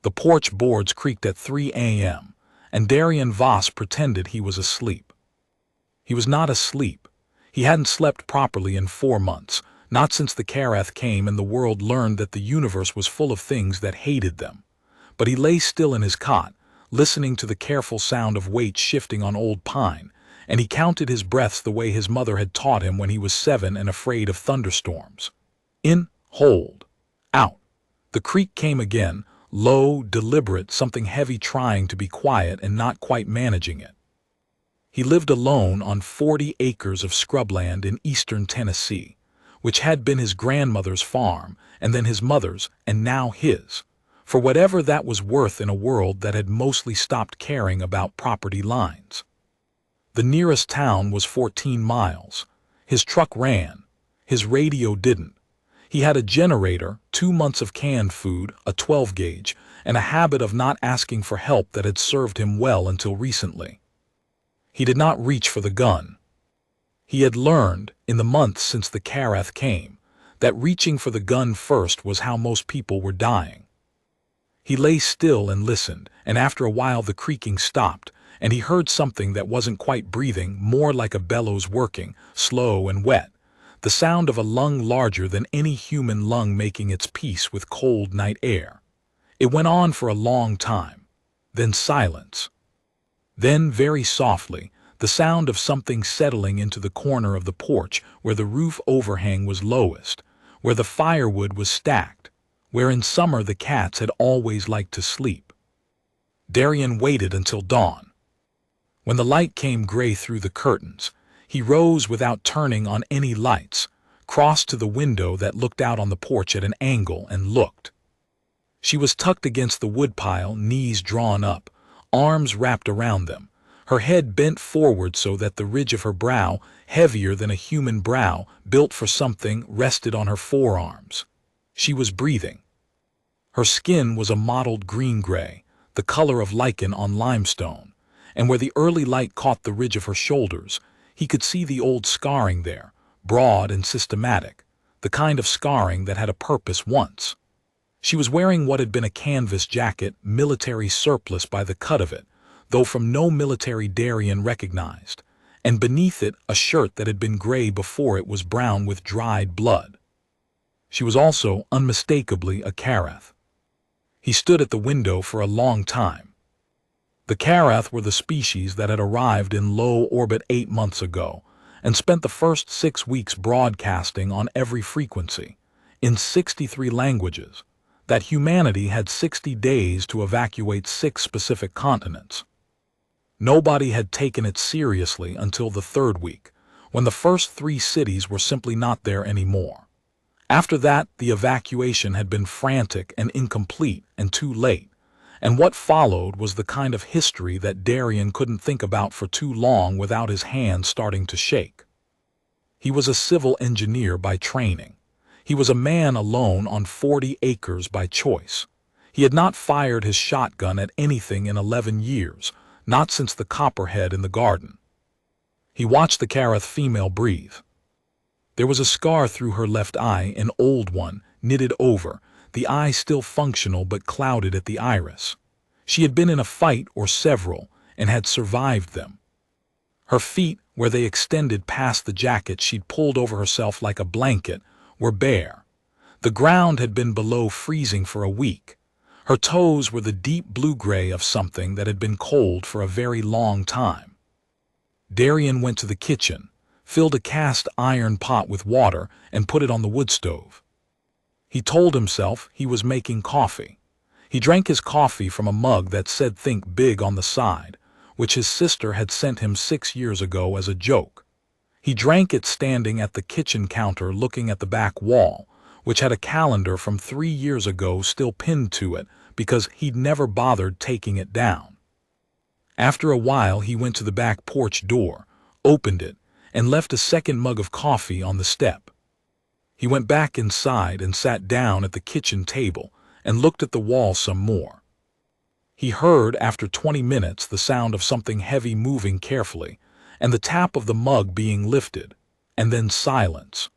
The porch boards creaked at 3 a.m., and Darien Voss pretended he was asleep. He was not asleep. He hadn't slept properly in 4 months, not since the Karath came and the world learned that the universe was full of things that hated them. But he lay still in his cot, listening to the careful sound of weight shifting on old pine, and he counted his breaths the way his mother had taught him when he was 7 and afraid of thunderstorms. In, hold, out. The creak came again, low, deliberate, something heavy trying to be quiet and not quite managing it. He lived alone on 40 acres of scrubland in eastern Tennessee, which had been his grandmother's farm, and then his mother's, and now his, for whatever that was worth in a world that had mostly stopped caring about property lines. The nearest town was 14 miles. His truck ran. His radio didn't. He had a generator, 2 months of canned food, a 12-gauge, and a habit of not asking for help that had served him well until recently. He did not reach for the gun. He had learned, in the months since the Karath came, that reaching for the gun first was how most people were dying. He lay still and listened, and after a while the creaking stopped, and he heard something that wasn't quite breathing, more like a bellows working, slow and wet, the sound of a lung larger than any human lung making its peace with cold night air. It went on for a long time. Then silence. Then, very softly, the sound of something settling into the corner of the porch where the roof overhang was lowest, where the firewood was stacked, where in summer the cats had always liked to sleep. Darien waited until dawn. When the light came gray through the curtains, he rose without turning on any lights, crossed to the window that looked out on the porch at an angle and looked. She was tucked against the woodpile, knees drawn up, arms wrapped around them, her head bent forward so that the ridge of her brow, heavier than a human brow, built for something, rested on her forearms. She was breathing. Her skin was a mottled green-gray, the color of lichen on limestone, and where the early light caught the ridge of her shoulders, he could see the old scarring there, broad and systematic, the kind of scarring that had a purpose once. She was wearing what had been a canvas jacket, military surplus by the cut of it, though from no military Darien recognized, and beneath it a shirt that had been gray before it was brown with dried blood. She was also unmistakably a Karath. He stood at the window for a long time. The Karath were the species that had arrived in low orbit 8 months ago and spent the first 6 weeks broadcasting on every frequency, in 63 languages, that humanity had 60 days to evacuate 6 specific continents. Nobody had taken it seriously until the 3rd week, when the first 3 cities were simply not there anymore. After that, the evacuation had been frantic and incomplete and too late, and what followed was the kind of history that Darien couldn't think about for too long without his hands starting to shake. He was a civil engineer by training. He was a man alone on 40 acres by choice. He had not fired his shotgun at anything in 11 years, not since the copperhead in the garden. He watched the Karath female breathe. There was a scar through her left eye, an old one, knitted over, the eye still functional but clouded at the iris. She had been in a fight or several and had survived them. Her feet, where they extended past the jacket she'd pulled over herself like a blanket, were bare. The ground had been below freezing for a week. Her toes were the deep blue-gray of something that had been cold for a very long time. Darien went to the kitchen, filled a cast iron pot with water, and put it on the wood stove. He told himself he was making coffee. He drank his coffee from a mug that said "Think Big" on the side, which his sister had sent him 6 years ago as a joke. He drank it standing at the kitchen counter looking at the back wall, which had a calendar from 3 years ago still pinned to it because he'd never bothered taking it down. After a while he went to the back porch door, opened it, and left a second mug of coffee on the step. He went back inside and sat down at the kitchen table and looked at the wall some more. He heard, after 20 minutes, the sound of something heavy moving carefully, and the tap of the mug being lifted, and then silence.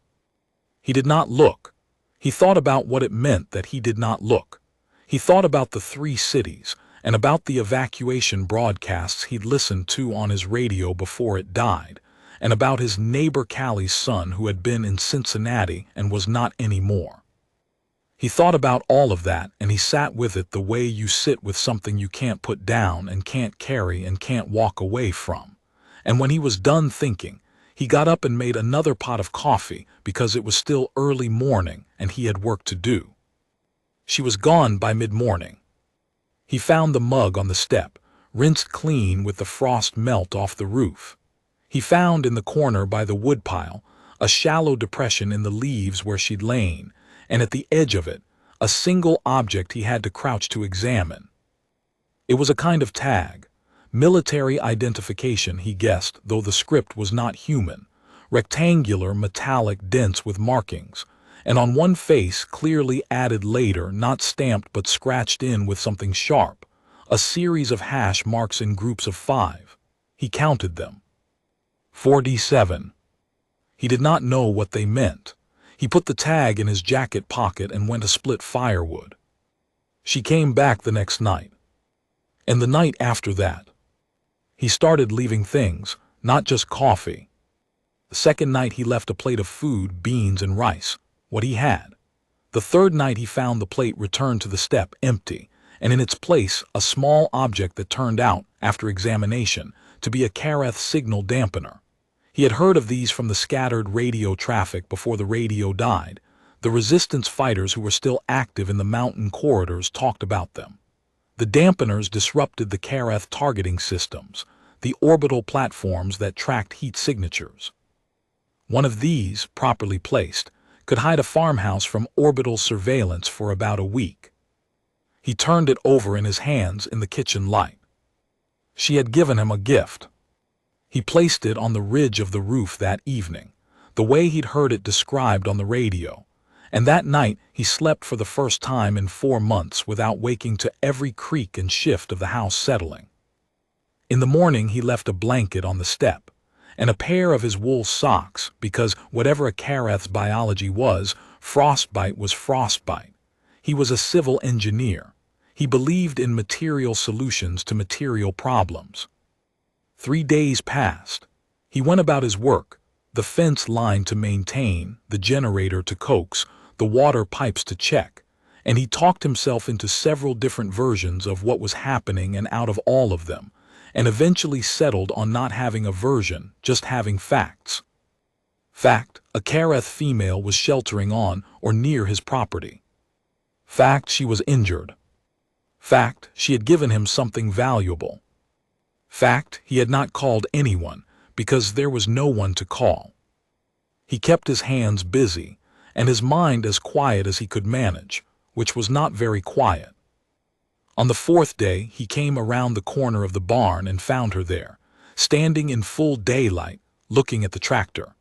He did not look. He thought about what it meant that he did not look. He thought about the 3 cities and about the evacuation broadcasts he'd listened to on his radio before it died, and about his neighbor Callie's son who had been in Cincinnati and was not anymore. He thought about all of that, and he sat with it the way you sit with something you can't put down and can't carry and can't walk away from. And when he was done thinking, he got up and made another pot of coffee because it was still early morning and he had work to do. She was gone by mid-morning. He found the mug on the step, rinsed clean with the frost melt off the roof. He found in the corner by the woodpile a shallow depression in the leaves where she'd lain, and at the edge of it, a single object he had to crouch to examine. It was a kind of tag, military identification, he guessed, though the script was not human, rectangular, metallic, dense with markings, and on one face, clearly added later, not stamped but scratched in with something sharp, a series of hash marks in groups of 5. He counted them. 47. He did not know what they meant. He put the tag in his jacket pocket and went to split firewood. She came back the next night. And the night after that. He started leaving things, not just coffee. The second night he left a plate of food, beans and rice, what he had. The third night he found the plate returned to the step empty, and in its place a small object that turned out, after examination, to be a Kareth signal dampener. He had heard of these from the scattered radio traffic before the radio died. The resistance fighters who were still active in the mountain corridors talked about them. The dampeners disrupted the Kareth targeting systems, the orbital platforms that tracked heat signatures. One of these, properly placed, could hide a farmhouse from orbital surveillance for about a week. He turned it over in his hands in the kitchen light. She had given him a gift. He placed it on the ridge of the roof that evening, the way he'd heard it described on the radio, and that night he slept for the first time in 4 months without waking to every creak and shift of the house settling. In the morning he left a blanket on the step, and a pair of his wool socks, because whatever a Kareth's biology was, frostbite was frostbite. He was a civil engineer. He believed in material solutions to material problems. 3 days passed. He went about his work, the fence line to maintain, the generator to coax, the water pipes to check, and he talked himself into several different versions of what was happening, and out of all of them, and eventually settled on not having a version, just having facts. Fact, a Kareth female was sheltering on or near his property. Fact, she was injured. Fact, she had given him something valuable. Fact, he had not called anyone, because there was no one to call. He kept his hands busy, and his mind as quiet as he could manage, which was not very quiet. On the 4th day, he came around the corner of the barn and found her there, standing in full daylight, looking at the tractor.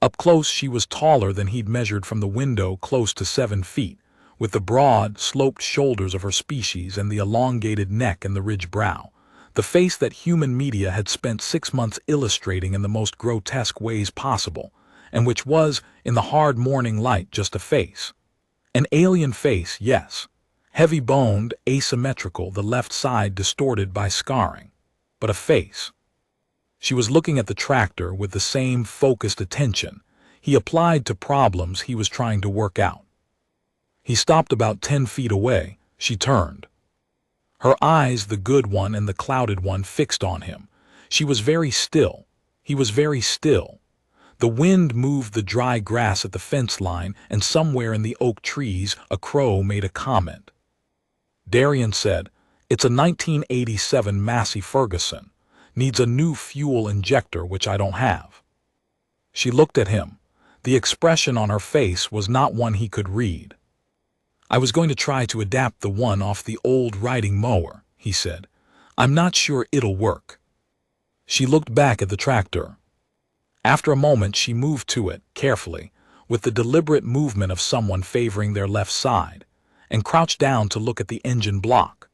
Up close, she was taller than he'd measured from the window, close to 7 feet, with the broad, sloped shoulders of her species and the elongated neck and the ridged brow. The face that human media had spent 6 months illustrating in the most grotesque ways possible, and which was, in the hard morning light, just a face. An alien face, yes. Heavy-boned, asymmetrical, the left side distorted by scarring. But a face. She was looking at the tractor with the same focused attention he applied to problems he was trying to work out. He stopped about 10 feet away. She turned. Her eyes, the good one and the clouded one, fixed on him. She was very still. He was very still. The wind moved the dry grass at the fence line, and somewhere in the oak trees a crow made a comment. Darian said, "It's a 1987 Massey Ferguson. Needs a new fuel injector, which I don't have." She looked at him. The expression on her face was not one he could read. "I was going to try to adapt the one off the old riding mower," he said. "I'm not sure it'll work." She looked back at the tractor. After a moment she moved to it, carefully, with the deliberate movement of someone favoring their left side, and crouched down to look at the engine block.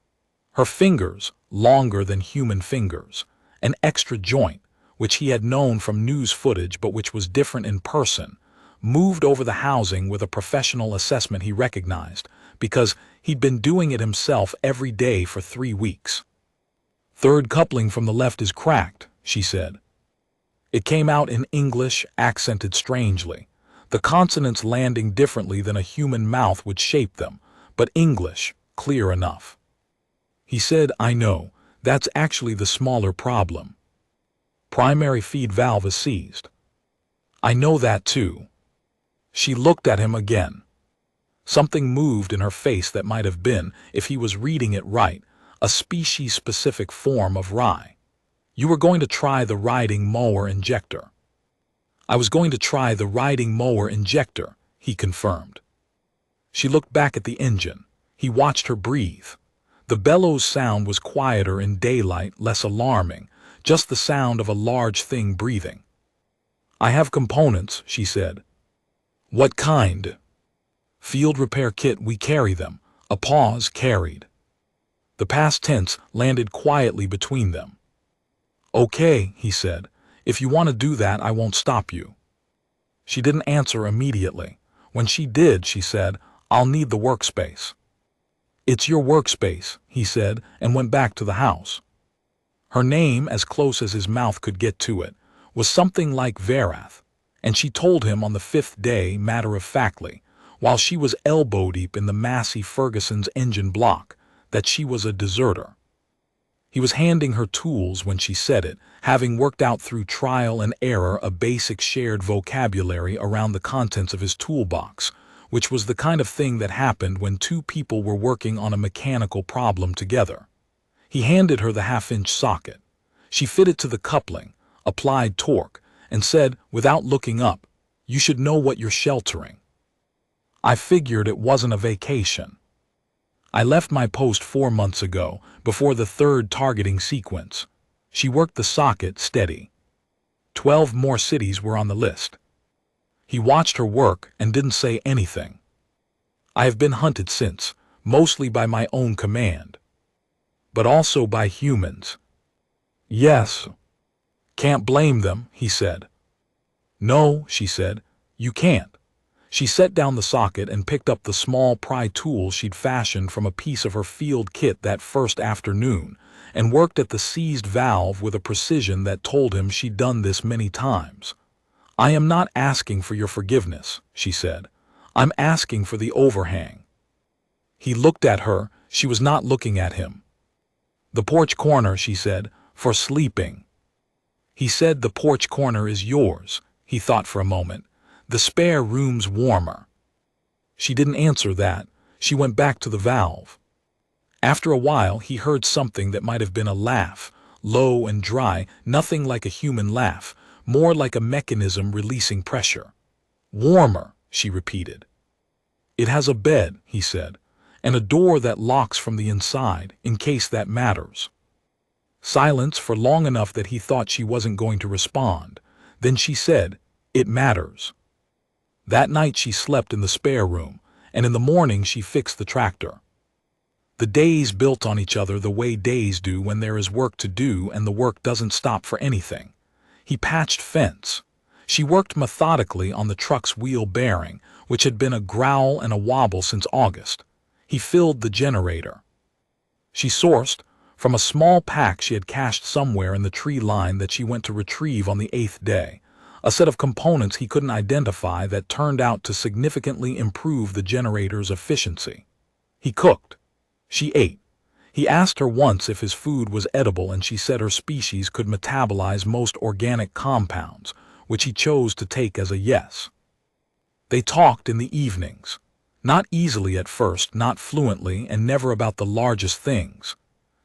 Her fingers, longer than human fingers, an extra joint, which he had known from news footage but which was different in person, moved over the housing with a professional assessment he recognized, because He'd been doing it himself every day for 3 weeks. "Third coupling from the left is cracked," she said. It came out in English, accented strangely, the consonants landing differently than a human mouth would shape them, but English, clear enough. He said, "I know, that's actually the smaller problem. Primary feed valve is seized." "I know that too." She looked at him again. Something moved in her face that might have been, if he was reading it right, a species-specific form of rye. "You were going to try the riding mower injector." "I was going to try the riding mower injector," he confirmed. She looked back at the engine. He watched her breathe. The bellows sound was quieter in daylight, less alarming, just the sound of a large thing breathing. "I have components," she said. "What kind?" "Field repair kit, we carry them." A pause, carried. The past tense landed quietly between them. "Okay," he said. "If you want to do that, I won't stop you." She didn't answer immediately. When she did, she said, "I'll need the workspace." "It's your workspace," he said, and went back to the house. Her name, as close as his mouth could get to it, was something like Verath, and she told him on the 5th day, matter-of-factly, while she was elbow-deep in the Massey Ferguson's engine block, that she was a deserter. He was handing her tools when she said it, having worked out through trial and error a basic shared vocabulary around the contents of his toolbox, which was the kind of thing that happened when two people were working on a mechanical problem together. He handed her the half-inch socket. She fit it to the coupling, applied torque, and said, without looking up, "You should know what you're sheltering." "I figured it wasn't a vacation. I left my post 4 months ago, before the 3rd targeting sequence." She worked the socket steady. 12 more cities were on the list. He watched her work and didn't say anything. "I have been hunted since, mostly by my own command. But also by humans." "Yes." "Can't blame them," he said. "No," she said, "you can't." She set down the socket and picked up the small pry tool she'd fashioned from a piece of her field kit that first afternoon, and worked at the seized valve with a precision that told him she'd done this many times. "I am not asking for your forgiveness," she said. "I'm asking for the overhang." He looked at her. She was not looking at him. "The porch corner," she said, "for sleeping." He said, "The porch corner is yours." He thought for a moment. "The spare room's warmer." She didn't answer that. She went back to the valve. After a while, he heard something that might have been a laugh, low and dry, nothing like a human laugh, more like a mechanism releasing pressure. "Warmer," she repeated. "It has a bed," he said, "and a door that locks from the inside, in case that matters." Silence for long enough that he thought she wasn't going to respond. Then she said, "It matters." That night she slept in the spare room, and in the morning she fixed the tractor. The days built on each other the way days do when there is work to do and the work doesn't stop for anything. He patched fence. She worked methodically on the truck's wheel bearing, which had been a growl and a wobble since August. He filled the generator. She sourced, from a small pack she had cached somewhere in the tree line that she went to retrieve on the 8th day, a set of components he couldn't identify that turned out to significantly improve the generator's efficiency. He cooked. She ate. He asked her once if his food was edible, and she said her species could metabolize most organic compounds, which he chose to take as a yes. They talked in the evenings. Not easily at first, not fluently, and never about the largest things.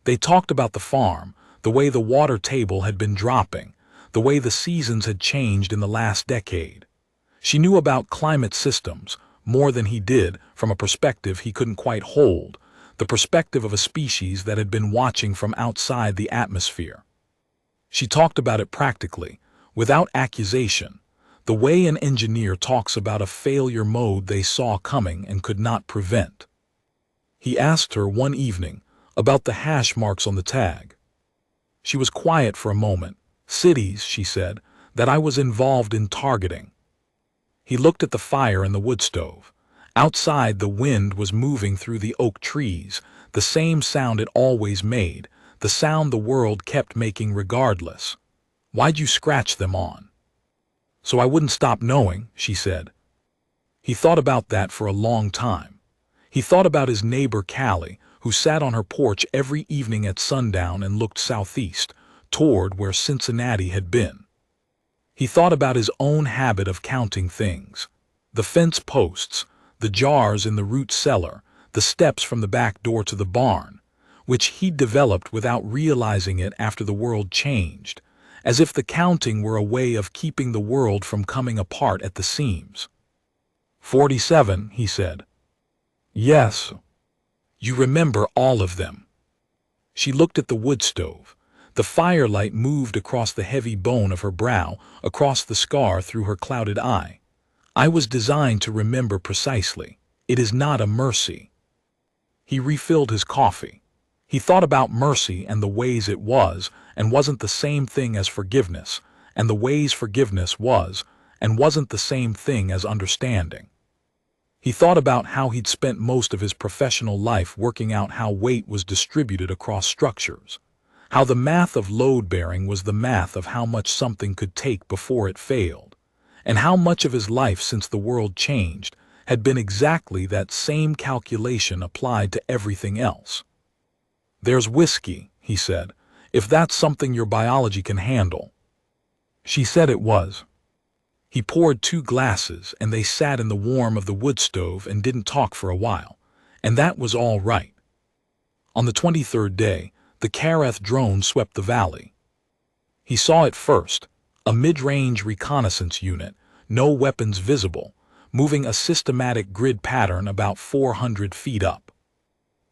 They talked about the farm, the way the water table had been dropping, the way the seasons had changed in the last decade. She knew about climate systems, more than he did, from a perspective he couldn't quite hold, the perspective of a species that had been watching from outside the atmosphere. She talked about it practically, without accusation, the way an engineer talks about a failure mode they saw coming and could not prevent. He asked her one evening about the hash marks on the tag. She was quiet for a moment. "Cities," she said, "that I was involved in targeting." He looked at the fire in the wood stove. Outside, the wind was moving through the oak trees, the same sound it always made, the sound the world kept making regardless. "Why'd you scratch them on?" "So I wouldn't stop knowing," she said. He thought about that for a long time. He thought about his neighbor Callie, who sat on her porch every evening at sundown and looked southeast, toward where Cincinnati had been. He thought about his own habit of counting things. The fence posts, the jars in the root cellar, the steps from the back door to the barn, which he'd developed without realizing it after the world changed, as if the counting were a way of keeping the world from coming apart at the seams. 47, he said. Yes. You remember all of them. She looked at the wood stove. The firelight moved across the heavy bone of her brow, across the scar through her clouded eye. I was designed to remember precisely. It is not a mercy. He refilled his coffee. He thought about mercy and the ways it was and wasn't the same thing as forgiveness, and the ways forgiveness was and wasn't the same thing as understanding. He thought about how he'd spent most of his professional life working out how weight was distributed across structures, how the math of load-bearing was the math of how much something could take before it failed, and how much of his life since the world changed had been exactly that same calculation applied to everything else. There's whiskey, he said, if that's something your biology can handle. She said it was. He poured 2 glasses and they sat in the warmth of the wood stove and didn't talk for a while, and that was all right. On the 23rd day, the Kareth drone swept the valley. He saw it first, a mid-range reconnaissance unit, no weapons visible, moving a systematic grid pattern about 400 feet up.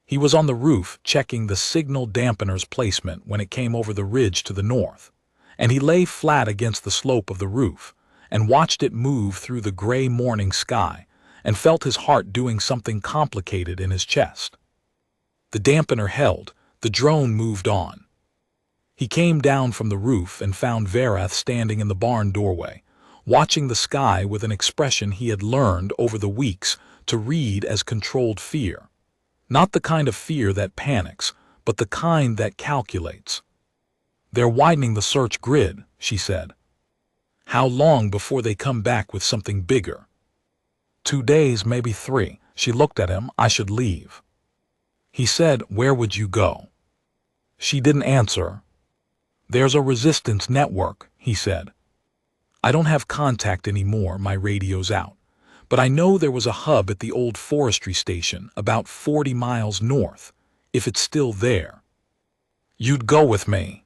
He was on the roof checking the signal dampener's placement when it came over the ridge to the north, and he lay flat against the slope of the roof and watched it move through the gray morning sky and felt his heart doing something complicated in his chest. The dampener held, the drone moved on. He came down from the roof and found Verath standing in the barn doorway, watching the sky with an expression he had learned over the weeks to read as controlled fear. Not the kind of fear that panics, but the kind that calculates. They're widening the search grid, she said. How long before they come back with something bigger? 2 days, maybe 3. She looked at him. I should leave. He said, where would you go? She didn't answer. There's a resistance network, he said. I don't have contact anymore, my radio's out. But I know there was a hub at the old forestry station about 40 miles north, if it's still there. You'd go with me.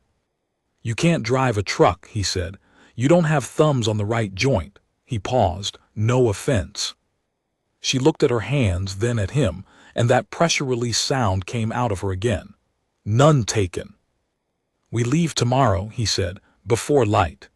You can't drive a truck, he said. You don't have thumbs on the right joint. He paused. No offense. She looked at her hands, then at him, and that pressure release sound came out of her again. None taken. We leave tomorrow, he said, before light.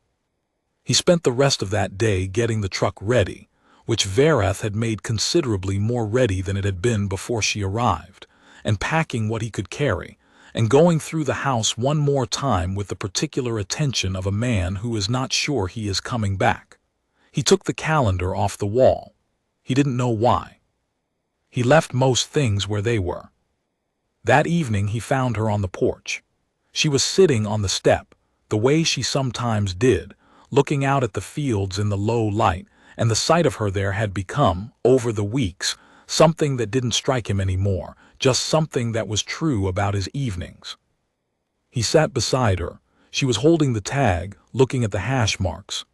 He spent the rest of that day getting the truck ready, which Verath had made considerably more ready than it had been before she arrived, and packing what he could carry, and going through the house one more time with the particular attention of a man who is not sure he is coming back. He took the calendar off the wall. He didn't know why. He left most things where they were. That evening he found her on the porch. She was sitting on the step, the way she sometimes did, looking out at the fields in the low light, and the sight of her there had become, over the weeks, something that didn't strike him anymore, just something that was true about his evenings. He sat beside her. She was holding the tag, looking at the hash marks.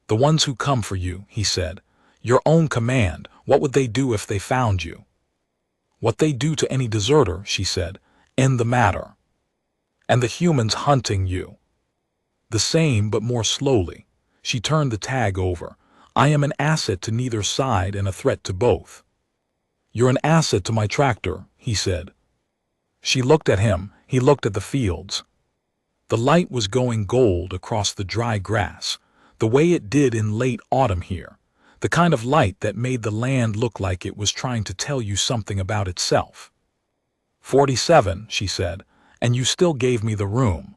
The ones who come for you, he said. Your own command. What would they do if they found you? What they do to any deserter, she said. End the matter. And the humans hunting you. The same, but more slowly. She turned the tag over. I am an asset to neither side and a threat to both. You're an asset to my tractor, he said. She looked at him. He looked at the fields. The light was going gold across the dry grass, the way it did in late autumn here, the kind of light that made the land look like it was trying to tell you something about itself. 47, she said, and you still gave me the room.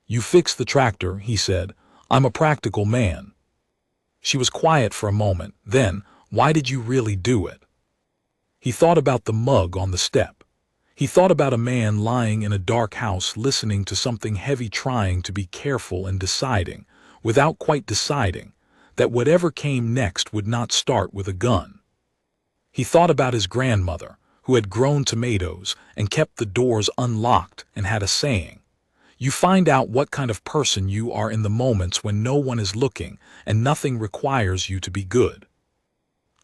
You fixed the tractor, he said. I'm a practical man. She was quiet for a moment, then, Why did you really do it? He thought about the mug on the step. He thought about a man lying in a dark house listening to something heavy, trying to be careful and deciding, without quite deciding, that whatever came next would not start with a gun. He thought about his grandmother, who had grown tomatoes and kept the doors unlocked and had a saying, "You find out what kind of person you are in the moments when no one is looking and nothing requires you to be good."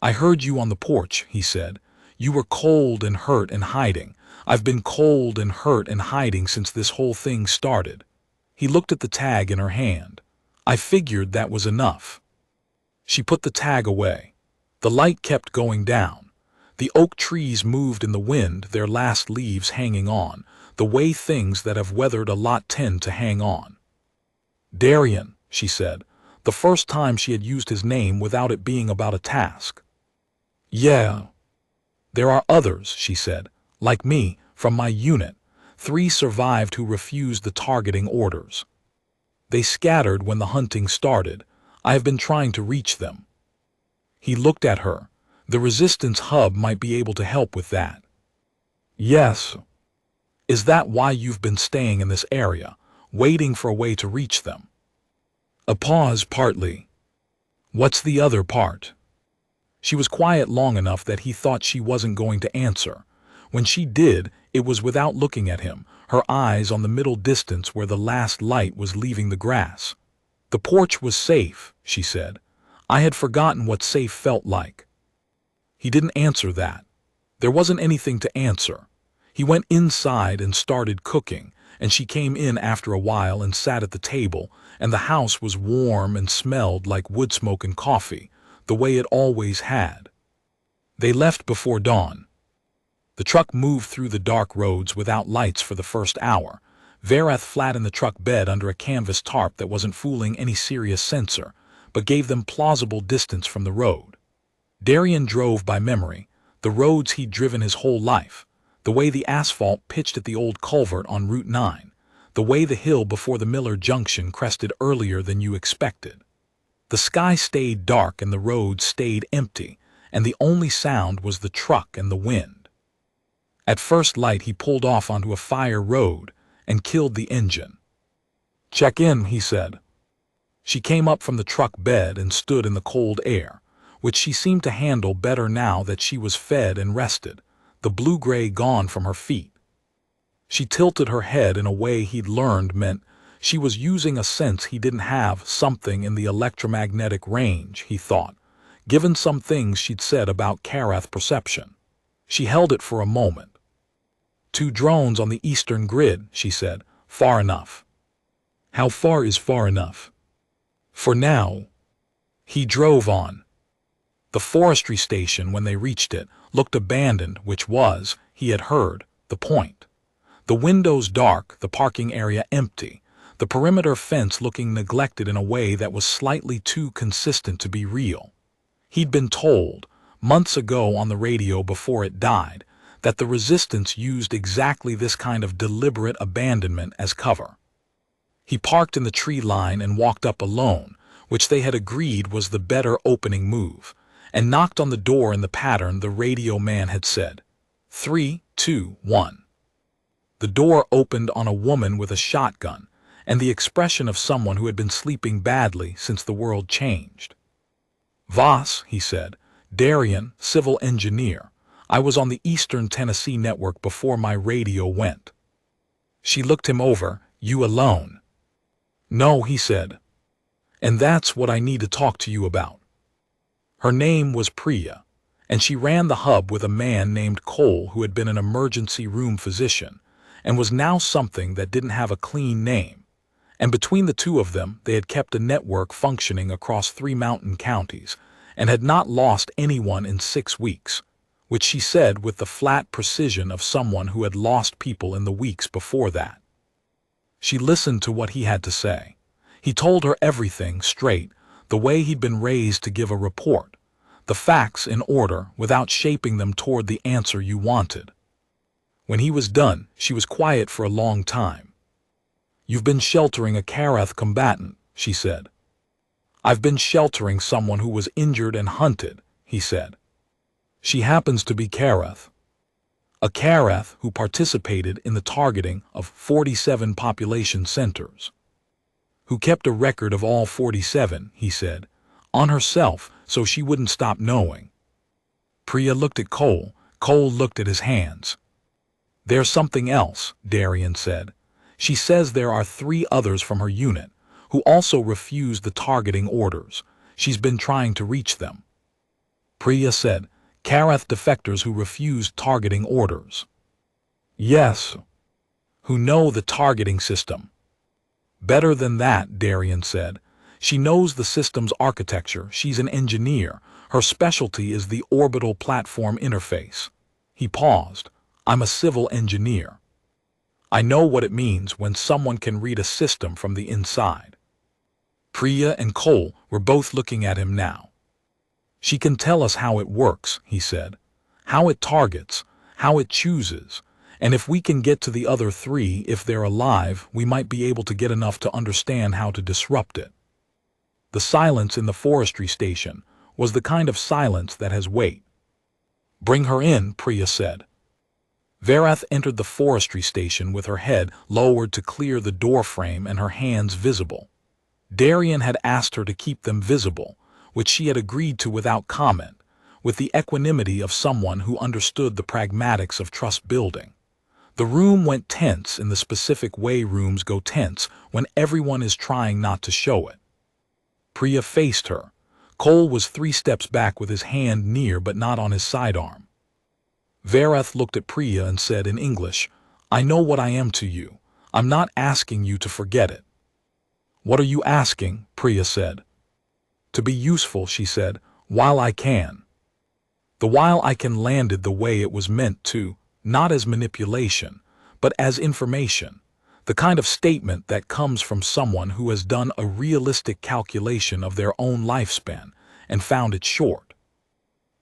"I heard you on the porch," he said. "You were cold and hurt and hiding. I've been cold and hurt and hiding since this whole thing started." He looked at the tag in her hand. "I figured that was enough." She put the tag away. The light kept going down. The oak trees moved in the wind, their last leaves hanging on, the way things that have weathered a lot tend to hang on. "Darian," she said, the first time she had used his name without it being about a task. "Yeah. There are others," she said, "like me, from my unit. 3 survived who refused the targeting orders. They scattered when the hunting started. I have been trying to reach them." He looked at her. "The resistance hub might be able to help with that." "Yes. Is that why you've been staying in this area, waiting for a way to reach them?" A pause. "Partly." "What's the other part?" She was quiet long enough that he thought she wasn't going to answer. When she did, it was without looking at him, her eyes on the middle distance where the last light was leaving the grass. "The porch was safe," she said. "I had forgotten what safe felt like." He didn't answer that. There wasn't anything to answer. He went inside and started cooking, and she came in after a while and sat at the table, and the house was warm and smelled like wood smoke and coffee, the way it always had. They left before dawn. The truck moved through the dark roads without lights for the first hour, Verath flat in the truck bed under a canvas tarp that wasn't fooling any serious sensor, but gave them plausible distance from the road. Darian drove by memory, the roads he'd driven his whole life, the way the asphalt pitched at the old culvert on Route 9, the way the hill before the Miller Junction crested earlier than you expected. The sky stayed dark and the road stayed empty, and the only sound was the truck and the wind. At first light he pulled off onto a fire road and killed the engine. "Check in," he said. She came up from the truck bed and stood in the cold air, which she seemed to handle better now that she was fed and rested, the blue-gray gone from her feet. She tilted her head in a way he'd learned meant she was using a sense he didn't have, something in the electromagnetic range, he thought, given some things she'd said about Karath perception. She held it for a moment. "2 drones on the eastern grid," she said. "Far enough." "How far is far enough?" "For now." He drove on. The forestry station, when they reached it, looked abandoned, which was, he had heard, the point. The windows dark, the parking area empty, the perimeter fence looking neglected in a way that was slightly too consistent to be real. He'd been told, months ago on the radio before it died, that the resistance used exactly this kind of deliberate abandonment as cover. He parked in the tree line and walked up alone, which they had agreed was the better opening move, and knocked on the door in the pattern the radio man had said. 3, 2, 1. The door opened on a woman with a shotgun, and the expression of someone who had been sleeping badly since the world changed. "Voss," he said. "Darian, civil engineer. I was on the Eastern Tennessee network before my radio went." She looked him over. "You alone?" "No," he said. "And that's what I need to talk to you about." Her name was Priya, and she ran the hub with a man named Cole who had been an emergency room physician, and was now something that didn't have a clean name. And between the two of them, they had kept a network functioning across 3 mountain counties, and had not lost anyone in 6 weeks, which she said with the flat precision of someone who had lost people in the weeks before that. She listened to what he had to say. He told her everything straight, the way he'd been raised to give a report, the facts in order without shaping them toward the answer you wanted. When he was done, she was quiet for a long time. "You've been sheltering a Karath combatant," she said. "I've been sheltering someone who was injured and hunted," he said. She happens to be Kareth. A Kareth who participated in the targeting of 47 population centers. Who kept a record of all 47, he said, on herself so she wouldn't stop knowing. Priya looked at Cole. Cole looked at his hands. There's something else, Darian said. She says there are 3 others from her unit who also refused the targeting orders. She's been trying to reach them. Priya said, Kareth defectors who refused targeting orders. Yes. Who know the targeting system. Better than that, Darian said. She knows the system's architecture. She's an engineer. Her specialty is the orbital platform interface. He paused. I'm a civil engineer. I know what it means when someone can read a system from the inside. Priya and Cole were both looking at him now. She can tell us how it works, he said. How it targets, how it chooses, and if we can get to the other 3, if they're alive, we might be able to get enough to understand how to disrupt it. The silence in the forestry station was the kind of silence that has weight. Bring her in, Priya said. Verath entered the forestry station with her head lowered to clear the doorframe and her hands visible. Darian had asked her to keep them visible, which she had agreed to without comment, with the equanimity of someone who understood the pragmatics of trust building. The room went tense in the specific way rooms go tense when everyone is trying not to show it. Priya faced her. Cole was 3 steps back with his hand near but not on his sidearm. Verath looked at Priya and said in English, I know what I am to you. I'm not asking you to forget it. What are you asking? Priya said. To be useful, she said, while I can. The while I can landed the way it was meant to, not as manipulation, but as information, the kind of statement that comes from someone who has done a realistic calculation of their own lifespan and found it short.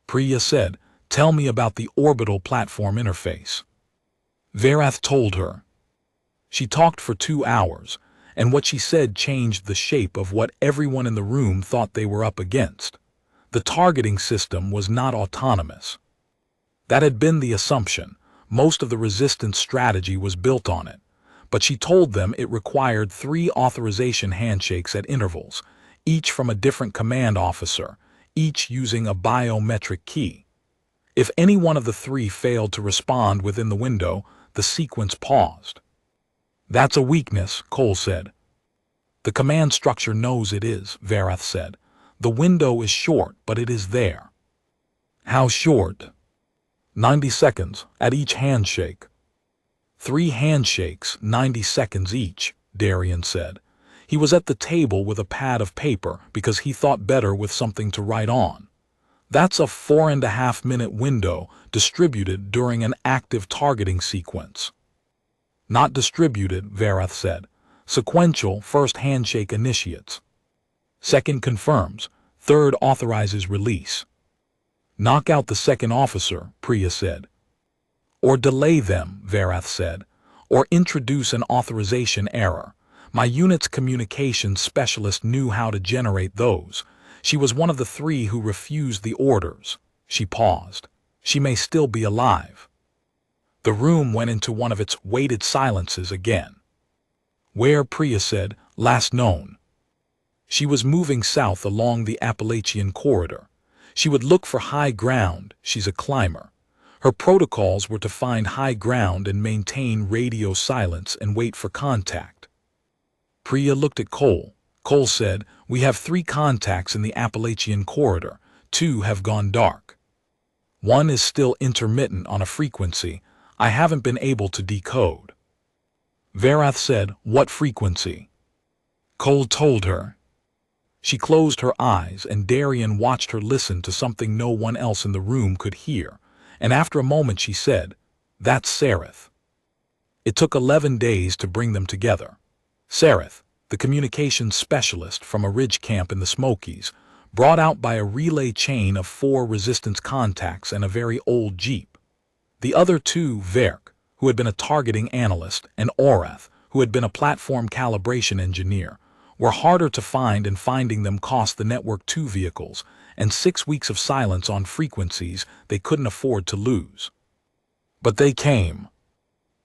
Priya said, Tell me about the orbital platform interface. Verath told her. She talked for 2 hours, and what she said changed the shape of what everyone in the room thought they were up against. The targeting system was not autonomous. That had been the assumption. Most of the resistance strategy was built on it, but she told them it required 3 authorization handshakes at intervals, each from a different command officer, each using a biometric key. If any one of the 3 failed to respond within the window, the sequence paused. That's a weakness, Cole said. The command structure knows it is, Verath said. The window is short, but it is there. How short? 90 seconds at each handshake. 3 handshakes, 90 seconds each, Darian said. He was at the table with a pad of paper because he thought better with something to write on. That's a 4.5-minute window distributed during an active targeting sequence. Not distributed, Verath said. Sequential, first handshake initiates. Second confirms, third authorizes release. Knock out the second officer, Priya said. Or delay them, Verath said. Or introduce an authorization error. My unit's communications specialist knew how to generate those. She was one of the 3 who refused the orders. She paused. She may still be alive. The room went into one of its weighted silences again. Where, Priya said, last known. She was moving south along the Appalachian corridor. She would look for high ground. She's a climber. Her protocols were to find high ground and maintain radio silence and wait for contact. Priya looked at Cole. Cole said, We have 3 contacts in the Appalachian corridor. 2 have gone dark. 1 is still intermittent on a frequency I haven't been able to decode. Verath said, What frequency? Cole told her. She closed her eyes and Darian watched her listen to something no one else in the room could hear, and after a moment she said, That's Sareth. It took 11 days to bring them together. Sareth, the communications specialist from a ridge camp in the Smokies, brought out by a relay chain of 4 resistance contacts and a very old jeep. The other 2, Verk, who had been a targeting analyst, and Orath, who had been a platform calibration engineer, were harder to find, and finding them cost the network 2 vehicles and 6 weeks of silence on frequencies they couldn't afford to lose. But they came.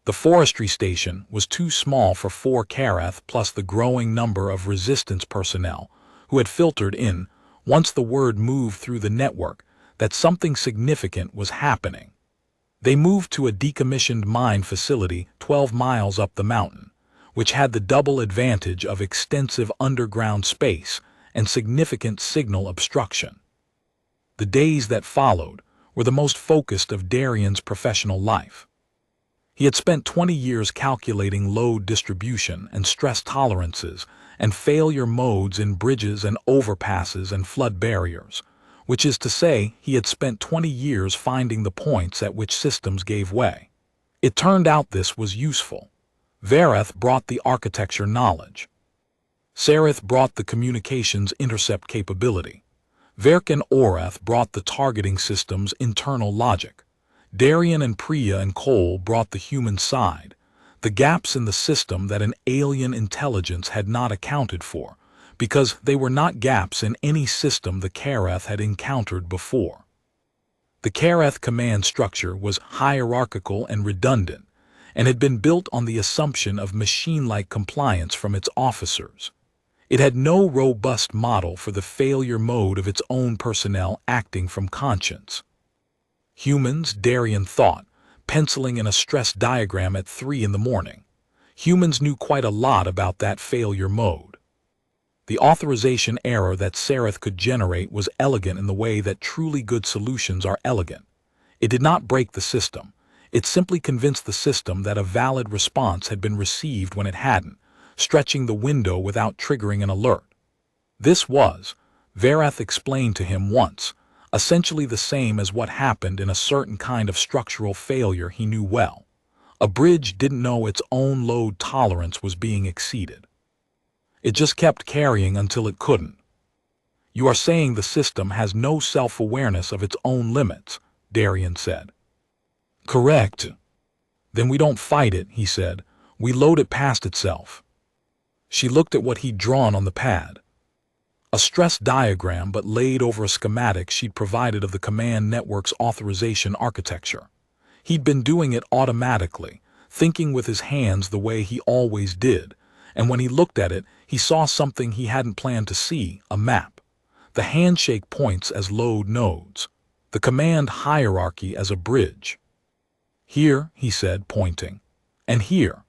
The forestry station was too small for 4 Karath plus the growing number of resistance personnel who had filtered in once the word moved through the network that something significant was happening. They moved to a decommissioned mine facility 12 miles up the mountain, which had the double advantage of extensive underground space and significant signal obstruction. The days that followed were the most focused of Darian's professional life. He had spent 20 years calculating load distribution and stress tolerances and failure modes in bridges and overpasses and flood barriers, which is to say he had spent 20 years finding the points at which systems gave way. It turned out this was useful. Vareth brought the architecture knowledge. Sareth brought the communications intercept capability. Verk and Orath brought the targeting system's internal logic. Darian and Priya and Cole brought the human side, the gaps in the system that an alien intelligence had not accounted for, because they were not gaps in any system the Karath had encountered before. The Karath command structure was hierarchical and redundant, and had been built on the assumption of machine-like compliance from its officers. It had no robust model for the failure mode of its own personnel acting from conscience. Humans, Darian thought, penciling in a stress diagram at 3 in the morning. Humans knew quite a lot about that failure mode. The authorization error that Sareth could generate was elegant in the way that truly good solutions are elegant. It did not break the system. It simply convinced the system that a valid response had been received when it hadn't, stretching the window without triggering an alert. This was, Vareth explained to him once, essentially the same as what happened in a certain kind of structural failure he knew well. A bridge didn't know its own load tolerance was being exceeded. It just kept carrying until it couldn't. You are saying the system has no self-awareness of its own limits, Darian said. Correct. Then we don't fight it, he said. We load it past itself. She looked at what he'd drawn on the pad. A stress diagram but laid over a schematic she'd provided of the command network's authorization architecture. He'd been doing it automatically, thinking with his hands the way he always did, and when he looked at it, he saw something he hadn't planned to see, a map. The handshake points as load nodes, the command hierarchy as a bridge. Here, he said, pointing, and here.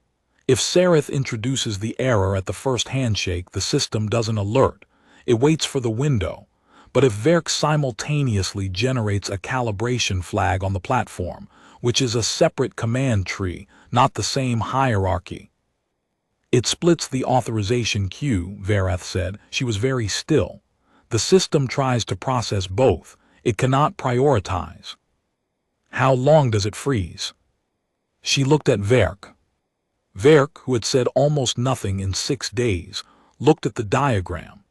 If Sareth introduces the error at the first handshake, the system doesn't alert. It waits for the window. But if Verk simultaneously generates a calibration flag on the platform, which is a separate command tree, not the same hierarchy. It splits the authorization queue, Vareth said. She was very still. The system tries to process both. It cannot prioritize. How long does it freeze? She looked at Verk. Verk, who had said almost nothing in 6 days, looked at the diagram.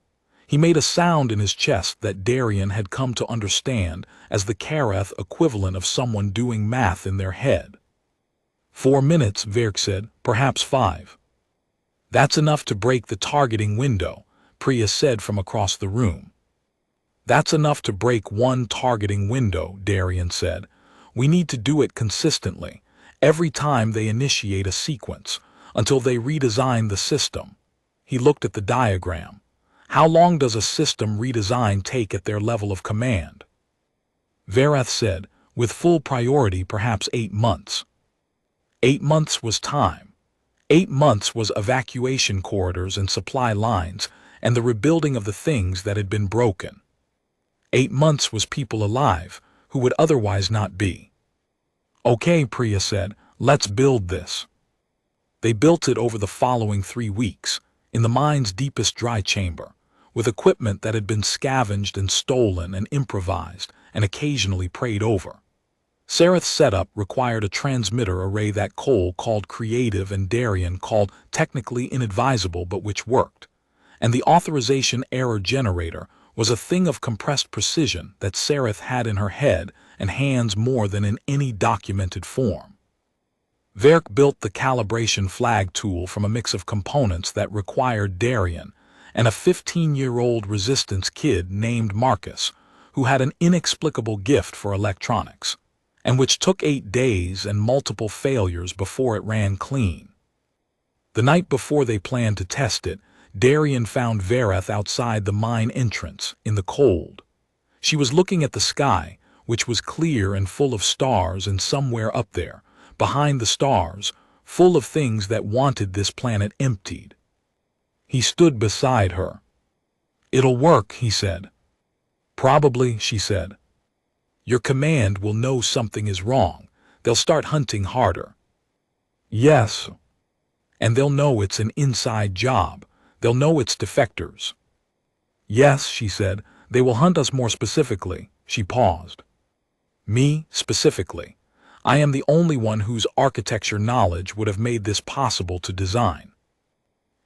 He made a sound in his chest that Darian had come to understand as the Karath equivalent of someone doing math in their head. 4 minutes, Verk said, perhaps 5. That's enough to break the targeting window, Priya said from across the room. That's enough to break one targeting window, Darian said. We need to do it consistently, every time they initiate a sequence, until they redesign the system. He looked at the diagram. How long does a system redesign take at their level of command? Vareth said, with full priority, perhaps 8 months. 8 months was time. 8 months was evacuation corridors and supply lines and the rebuilding of the things that had been broken. 8 months was people alive who would otherwise not be. Okay, Priya said, let's build this. They built it over the following 3 weeks, in the mine's deepest dry chamber, with equipment that had been scavenged and stolen and improvised and occasionally prayed over. Sareth's setup required a transmitter array that Cole called creative and Darian called technically inadvisable but which worked. And the authorization error generator was a thing of compressed precision that Sareth had in her head and hands more than in any documented form. Verk built the calibration flag tool from a mix of components that required Darian and a 15-year-old resistance kid named Marcus, who had an inexplicable gift for electronics, and which took 8 days and multiple failures before it ran clean. The night before they planned to test it, Darian found Vareth outside the mine entrance, in the cold. She was looking at the sky, which was clear and full of stars, and somewhere up there, behind the stars, full of things that wanted this planet emptied. He stood beside her. "It'll work," he said. "Probably," she said. "Your command will know something is wrong. They'll start hunting harder." "Yes. And they'll know it's an inside job. They'll know it's defectors." "Yes," she said. "They will hunt us more specifically." She paused. "Me, specifically. I am the only one whose architecture knowledge would have made this possible to design."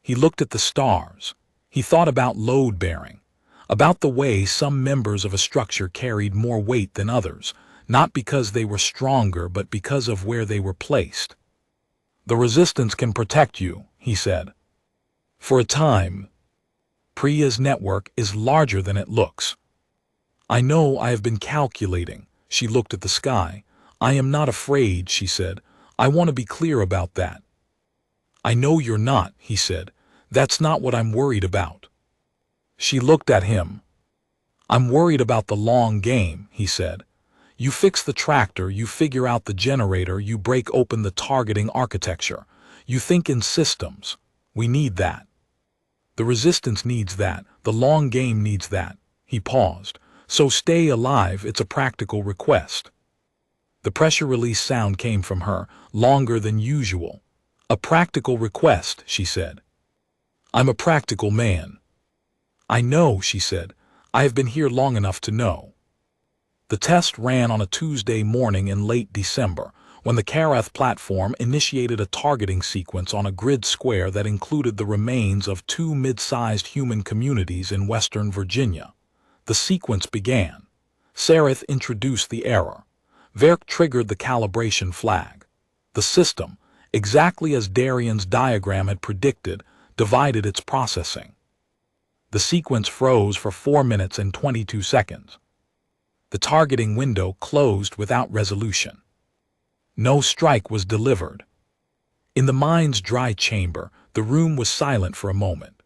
He looked at the stars. He thought about load bearing, about the way some members of a structure carried more weight than others, not because they were stronger but because of where they were placed. "The resistance can protect you," he said. "For a time. Priya's network is larger than it looks." "I know, I have been calculating." She looked at the sky. "I am not afraid," she said. "I want to be clear about that." "I know you're not," he said. "That's not what I'm worried about." She looked at him. "I'm worried about the long game," he said. "You fix the tractor, you figure out the generator, you break open the targeting architecture. You think in systems. We need that. The resistance needs that. The long game needs that." He paused. "So stay alive, it's a practical request." The pressure release sound came from her, longer than usual. "A practical request," she said. "I'm a practical man." "I know," she said. "I have been here long enough to know." The test ran on a Tuesday morning in late December, when the Karath platform initiated a targeting sequence on a grid square that included the remains of 2 mid-sized human communities in Western Virginia. The sequence began. Sareth introduced the error. Verk triggered the calibration flag. The system, exactly as Darian's diagram had predicted, divided its processing. The sequence froze for 4 minutes and 22 seconds. The targeting window closed without resolution. No strike was delivered. In the mine's dry chamber, the room was silent for a moment.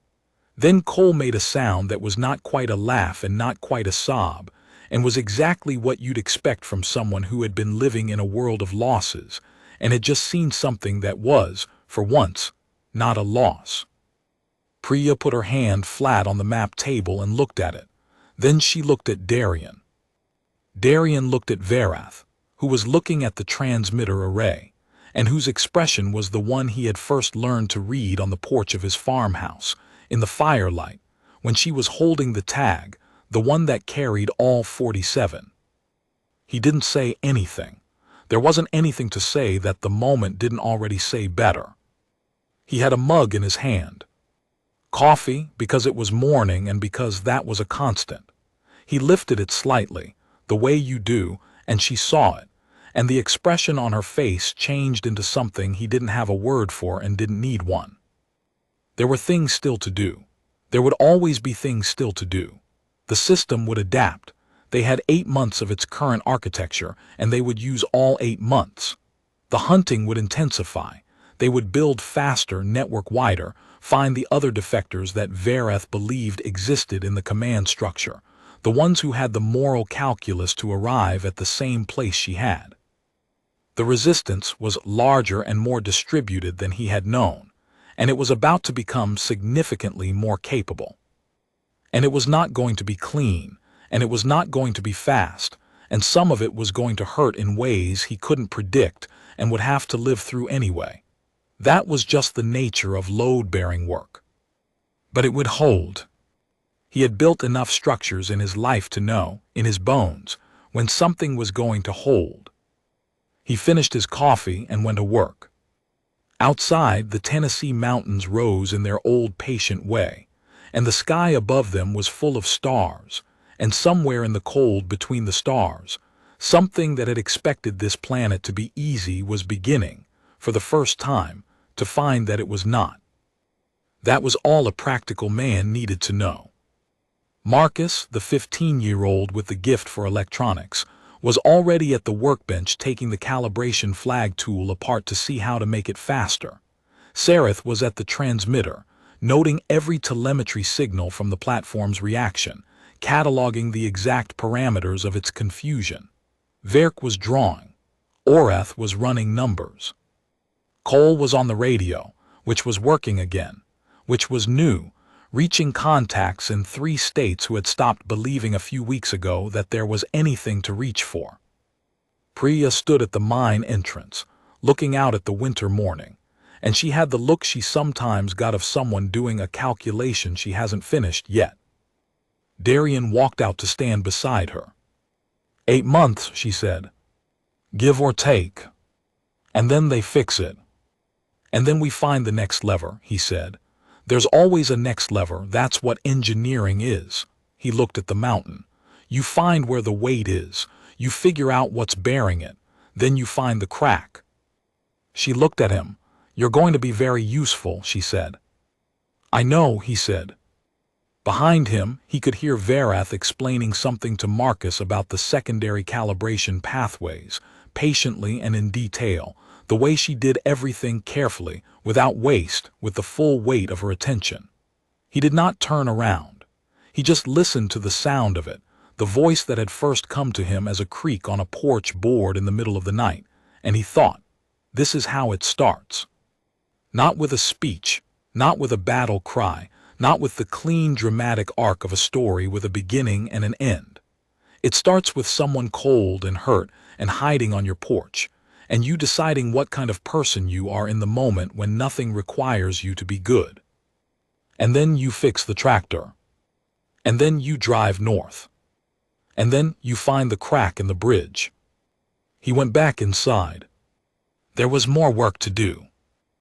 Then Cole made a sound that was not quite a laugh and not quite a sob, and was exactly what you'd expect from someone who had been living in a world of losses, and had just seen something that was, for once, not a loss. Priya put her hand flat on the map table and looked at it. Then she looked at Darian. Darian looked at Vareth, who was looking at the transmitter array, and whose expression was the one he had first learned to read on the porch of his farmhouse, in the firelight, when she was holding the tag, the one that carried all 47. He didn't say anything. There wasn't anything to say that the moment didn't already say better. He had a mug in his hand. Coffee, because it was morning and because that was a constant. He lifted it slightly, the way you do, and she saw it, and the expression on her face changed into something he didn't have a word for and didn't need one. There were things still to do. There would always be things still to do. The system would adapt. They had 8 months of its current architecture, and they would use all 8 months. The hunting would intensify. They would build faster, network wider, find the other defectors that Vareth believed existed in the command structure, the ones who had the moral calculus to arrive at the same place she had. The resistance was larger and more distributed than he had known, and it was about to become significantly more capable. And it was not going to be clean, and it was not going to be fast, and some of it was going to hurt in ways he couldn't predict and would have to live through anyway. That was just the nature of load-bearing work. But it would hold. He had built enough structures in his life to know, in his bones, when something was going to hold. He finished his coffee and went to work. Outside, the Tennessee mountains rose in their old patient way, and the sky above them was full of stars, and somewhere in the cold between the stars, something that had expected this planet to be easy was beginning, for the first time, to find that it was not. That was all a practical man needed to know. Marcus, the 15-year-old with the gift for electronics, was already at the workbench taking the calibration flag tool apart to see how to make it faster. Sareth was at the transmitter, noting every telemetry signal from the platform's reaction, cataloging the exact parameters of its confusion. Verk was drawing. Orath was running numbers. Cole was on the radio, which was working again, which was new, reaching contacts in 3 states who had stopped believing a few weeks ago that there was anything to reach for. Priya stood at the mine entrance, looking out at the winter morning, and she had the look she sometimes got of someone doing a calculation she hasn't finished yet. Darian walked out to stand beside her. 8 months, she said. Give or take. And then they fix it. And then we find the next lever, he said. There's always a next lever, that's what engineering is. He looked at the mountain. You find where the weight is, you figure out what's bearing it, then you find the crack. She looked at him. You're going to be very useful, she said. I know, he said. Behind him, he could hear Verath explaining something to Marcus about the secondary calibration pathways, patiently and in detail, the way she did everything carefully, without waste, with the full weight of her attention. He did not turn around. He just listened to the sound of it, the voice that had first come to him as a creak on a porch board in the middle of the night, and he thought, this is how it starts. Not with a speech, not with a battle cry, not with the clean, dramatic arc of a story with a beginning and an end. It starts with someone cold and hurt and hiding on your porch, and you deciding what kind of person you are in the moment when nothing requires you to be good. And then you fix the tractor. And then you drive north. And then you find the crack in the bridge. He went back inside. There was more work to do.